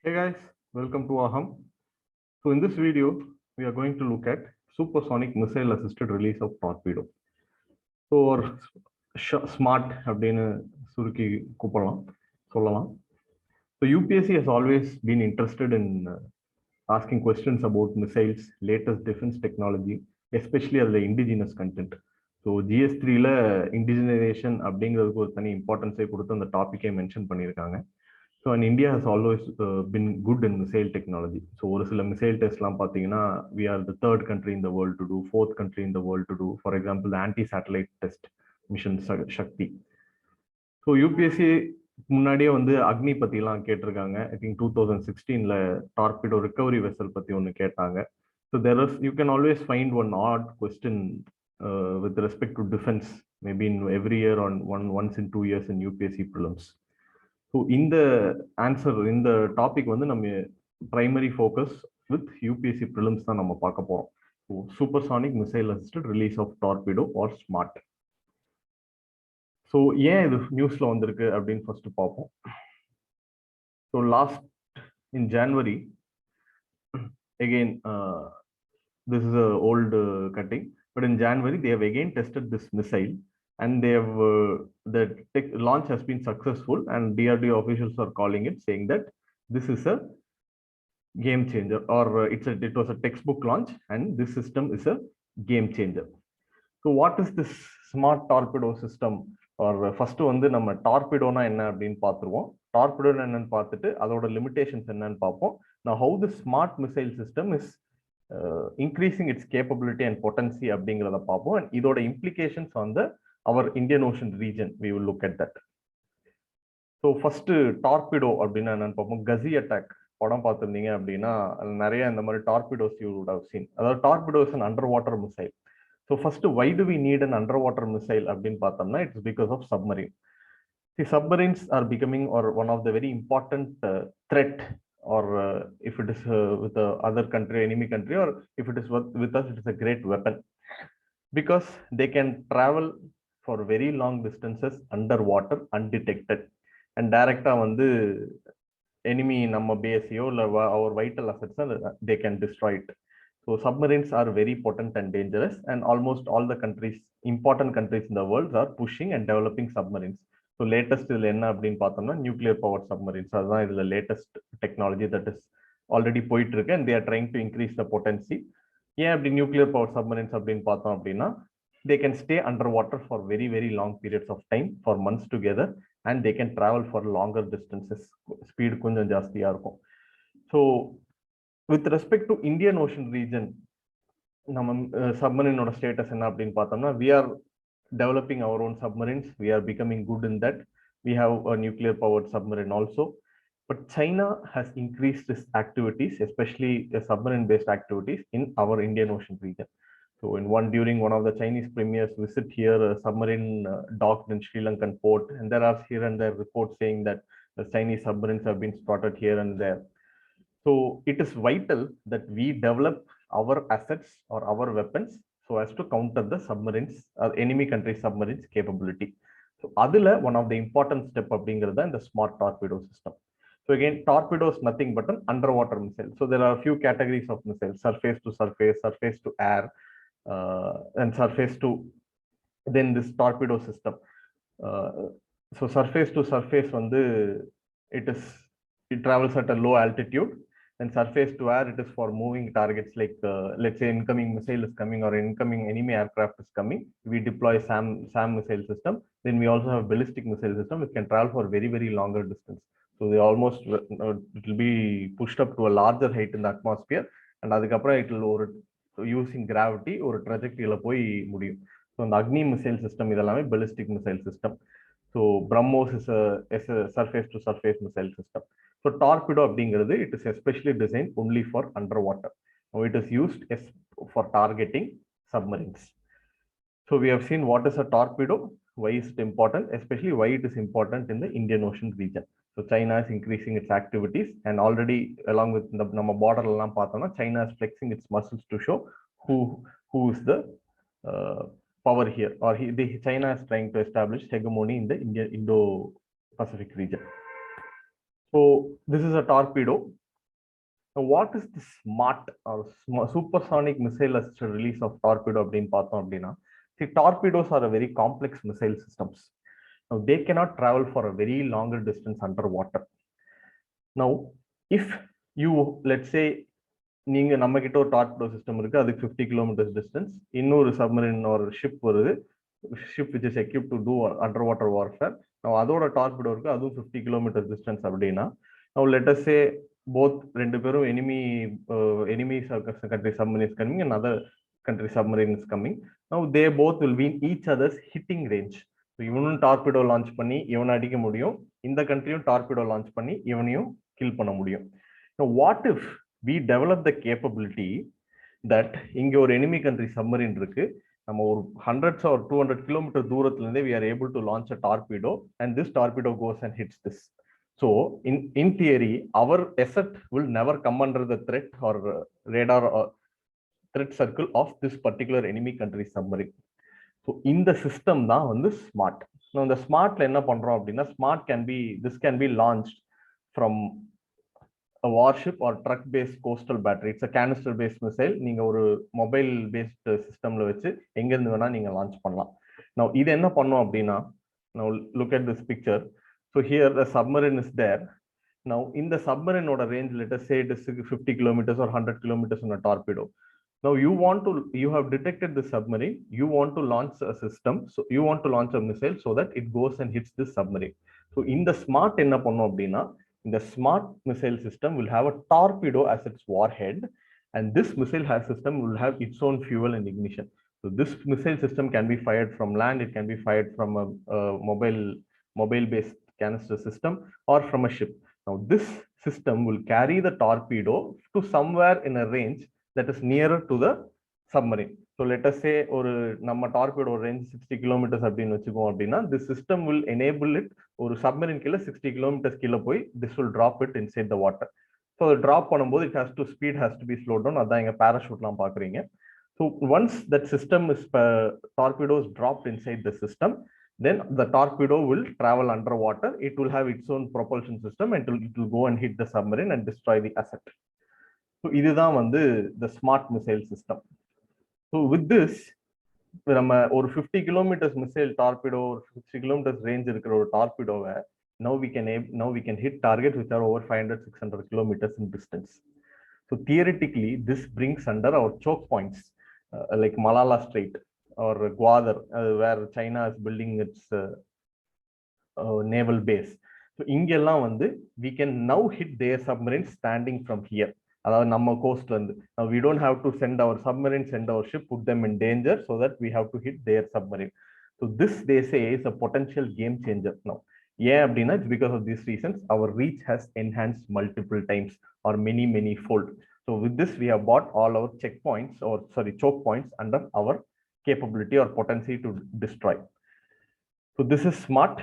Hey guys, welcome to AHAM. So in this video, we are going to look at Supersonic Missile Assisted Release of Torpedo. So or smart அப்படின்னு சுருக்கி கூப்பிடலாம் சொல்லலாம். So UPSC has always been interested in asking questions about missiles, latest defense technology, especially as the indigenous content. So GS3ல indigenization அப்படிங்கிறதுக்கு ஒரு தனி இம்பார்ட்டன்ஸை கொடுத்து அந்த டாபிக்கை mention பண்ணியிருக்காங்க. So and India has always been good in missile technology. So ஒரு சில missile tests லாம் பார்த்தீங்கன்னா we are the third country in the world to do, fourth country in the world to do. For example, the anti-satellite test mission Shakti. So UPSC முன்னாடியே வந்து அக்னி பத்திலாம் கேட்டிருக்காங்க. I think 2016ல torpedo recovery vessel பத்தி ஒன்று கேட்டாங்க. So there is you can always find one odd question with respect to defense, maybe in every year or once in 2 years in UPSC prelims. So in the answer in the topic வந்து நம்ம primary focus with UPSC prelims தான் நம்ம பார்க்க போறோம். So supersonic missile assisted release of torpedo or SMART. So ஏன் இது நியூஸ்ல வந்திருக்கு அப்படின்னு ஃபர்ஸ்ட் பார்ப்போம். So last in January, again this is a old cutting, but in January they have again tested this missile. And they have the launch has been successful, and DRDO officials are calling it, saying that this is a game changer, or it was a textbook launch, and this system is a game changer. So what is this smart torpedo system? Or first வந்து நம்ம torpedo-na என்ன அப்படின்னு பார்த்துருவோம். Torpedo என்னன்னு பார்த்துட்டு அதோட limitations என்னன்னு பார்ப்போம். Now how the smart missile system is increasing its capability and potency அப்படிங்கிறத பார்ப்போம். And இதோட implications on the our Indian Ocean region, we will look at that. So first torpedo அப்படின்னா என்னன்னு பார்ப்போம். Gandhi attack படம் பார்த்துருந்தீங்க அப்படின்னா நிறைய இந்த மாதிரி torpedoes you would have seen. அதாவது torpedo is an underwater missile. So first, why do we need an underwater missile அப்படின்னு பார்த்தோம்னா it's because of submarine. See, submarines are becoming or one of the very important threat, or if it is with the other country, enemy country, or if it is with us, it is a great weapon because they can travel for very long distances underwater undetected, and directா வந்து enemy நம்ம பேஸையோ இல்ல our vital assets they can destroy it. So submarines are very potent and dangerous, and almost all the countries, important countries in the world are pushing and developing submarines. So latest இதுல என்ன அப்படின்னு பார்த்தோம்னா nuclear powered submarines, அதுதான் இதுல latest technology that is already போயிட்டு இருக்கு, and they are trying to increase the potency. ஏன் அப்படி nuclear powered submarines அப்படின்னு பார்த்தோம் அப்படின்னா they can stay underwater for very, very long periods of time, for months together, and they can travel for longer distances. Speed கொஞ்சம் ஜாஸ்தியா இருக்கும். So with respect to Indian Ocean region, நம்ம submarine status என்ன அப்படின்னு பார்த்தோம்னா we are developing our own submarines. We are becoming good in that. We have a nuclear powered submarine also. But China has increased its activities, especially submarine based activities in our Indian Ocean region. So during one of the Chinese premiers visit here, a submarine docked in Sri Lankan port, and there are here and there reports saying that the Chinese submarines have been spotted here and there. So it is vital that we develop our assets or our weapons so as to counter the submarines, enemy country submarines capability. So adula one of the important step அப்படிங்கிறது இந்த smart torpedo system. So again, torpedo is nothing but an underwater missile. So there are a few categories of missiles: surface to surface, surface to air, and surface to then this torpedo system. So surface to surface வந்து it travels at a low altitude, and surface to air it is for moving targets like let's say incoming missile is coming or incoming enemy aircraft is coming, we deploy SAM missile system. Then we also have ballistic missile system which can travel for very, very longer distance. So they almost it will be pushed up to a larger height in the atmosphere, and அதுக்கப்புறம் it will using gravity ஒரு trajectoryல போய் முடியும். So the Agni missile system இதெல்லாமே ballistic missile system. So BrahMos is a surface to surface missile system. So torpedo அப்படிங்கிறது it is especially designed only for underwater. Now it is used for targeting submarines. So we have seen what is a torpedo, why is it important, especially why it is important in the Indian Ocean region. So China is increasing its activities, and already along with the நம்ம border எல்லாம் பார்த்தோம்னா China is flexing its muscles to show who is the power here, or China is trying to establish hegemony in the Indo-Pacific region. So this is a torpedo. Now, what is the smart or supersonic missile assisted release of torpedo? See, torpedoes are a very complex missile systems. Now, they cannot travel for a very longer distance underwater. Now, if you, let's say, நீங்க நம்ம கிட்ட ஒரு torpedo system இருக்கு, அதுக்கு 50 kilometres distance, இன்னொரு submarine ஒரு ship வருது, ship which is equip to do underwater warfare. அதோட டார்பிடோ இருக்கு, அதுவும் 50 கிலோமீட்டர்ஸ் டிஸ்டன்ஸ் அப்படின்னா, லெட் அஸ் சே போத் ரெண்டு பேரும் enemy country submarines coming and other country submarines coming. Now they both will be in each other's hitting range. So இவனும் torpedo launch பண்ணி இவனை அடிக்க முடியும், இந்த கண்ட்ரியும் டார்பிடோ லான்ச் பண்ணி இவனையும் கில் பண்ண முடியும். Now what if we develop the capability that இங்க ஒரு enemy country submarine இருக்கு, நம்ம ஒரு 100 or 200 kilometer தூரத்துல இருந்தே we are able to launch a torpedo and this torpedo goes and hits this. So in theory our asset will never come under the threat or radar or threat circle of this particular enemy country submarine. So இந்த system தான் வந்து smart. Now இந்த smartல என்ன பண்றோம் அப்படின்னா, smart this can be launched from a warship or truck based coastal battery. It's a canister based missile. நீங்க ஒரு mobile based systemல வச்சு எங்க இருந்து வேணா நீங்க லான்ச் பண்ணலாம். Now இது என்ன பண்ணும் அப்படின்னா, now look at this picture. So here the submarine is there. Now in the submarine oda range, let us say it is 50 kilometers or 100 kilometers on a torpedo. Now you have detected the submarine, you want to launch a system, so you want to launch a missile so that it goes and hits this submarine. So in the smart enna pannum appadina, the smart missile system will have a torpedo as its warhead, and this missile system will have its own fuel and ignition. So this missile system can be fired from land, it can be fired from a mobile based canister system or from a ship. Now this system will carry the torpedo to somewhere in a range that is nearer to the submarine. So let us say ஒரு நம்ம torpedo range 60 kilometers அப்படின்னு வச்சுக்கோம் அப்படின்னா, this system will enable it ஒரு submarine கீழ 60 kilometers கீழ போய் this will drop it inside the water. So drop பண்ணும்போது speed has to be slowed down. அதான் இங்க parachute-லாம் பார்க்குறீங்க. So once that system is torpedoes dropped inside the system, then the torpedo will travel underwater. It will have its own propulsion system and it will go and hit the submarine and destroy the asset. So இதுதான் வந்து the smart missile system. So with this, நம்ம ஒரு 50 kilometers missile torpedo, 60 kilometers range இருக்கிற ஒரு torpedo-வை now we can hit targets which are over 500-600 kilometers in distance. So theoretically, this brings under our choke points like Malala Strait or Gwadar, where China is building its naval base. So இங்கெல்லாம் வந்து we can now hit their submarines standing from here. அதாவது நம்ம கோஸ்ட்ல இருந்து. Now we don't have to send our submarine, send our ship, put them in danger so that we have to hit their submarine. So this, they say, is a potential game changer now. ஏன் அப்படின்னா, it's because of these reasons our reach has enhanced multiple times or many fold. So with this we have bought all our checkpoints or choke points under our capability or potency to destroy. So this is smart.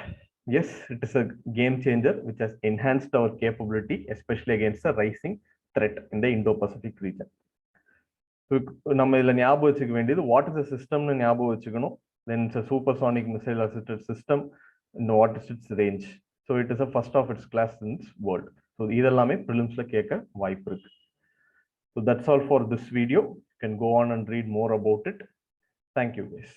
Yes, it is a game changer which has enhanced our capability, especially against the rising threat in the Indo-Pacific region. So நம்ம இதுல ஞாபகம் வச்சுக்க வேண்டியது, what is the system னு ஞாபகம் வச்சுக்கணும். Then it's a supersonic missile assisted system. What is its range? So it is a first of its class in this world. So இதெல்லாமே prelims-ல கேட்க வாய்ப்பு இருக்கு. So that's all for this video. You can go on and read more about it. Thank you guys.